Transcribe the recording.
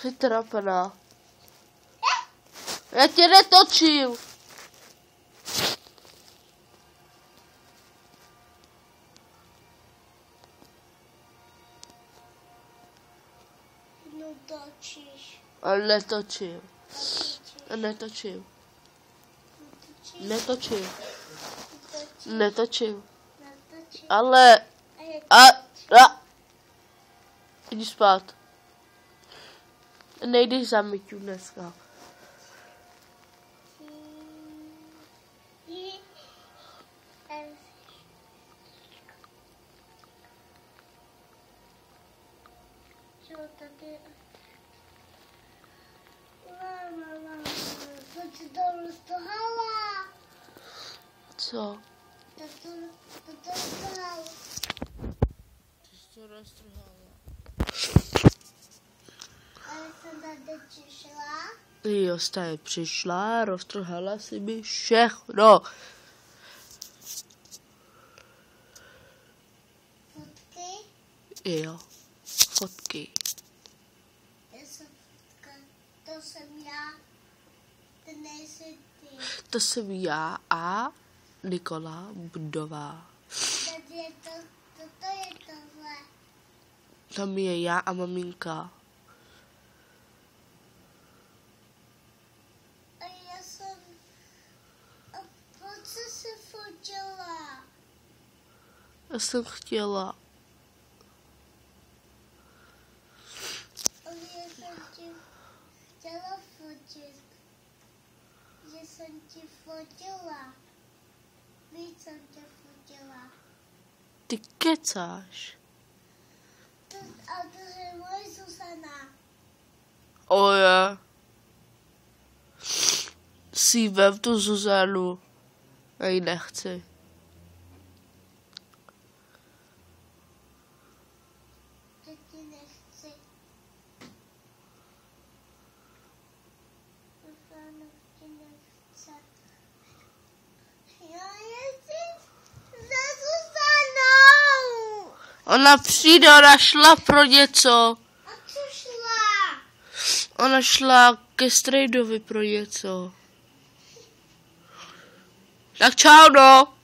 Jsi trapná. Já tě netočím. No točíš. Ale netočím. Netočím. Netočím. Netočím. Ale... Jdi spát. Nejdeš za Myťu dneska. Co? Ty jsi to roztrhala. Ale jsem tady přišla. Jo, jsi tady přišla, roztrhala si mi všechno. Fotky? Jo, fotky. To jsem já. To nejsi ty. To jsem já a Nikola Budová. Tady je to je tohle. Tam je já a maminka. A já jsem... A proč jsi se fotila? Já jsem chtěla. Ale já jsem ti chtěla fotit. Že jsem ti fotila. Víc jsem tě fotila. Ty kecáš. A to je moje Zuzana. Oje. Si vem tu Zuzanu. Já ji nechci. To ti nechci. Zuzana ti nechce. Já jezdím za Zuzanou. Ona přijde, ona šla pro něco. A co šla? Ona šla ke strejdovi pro něco. Tak čau, no.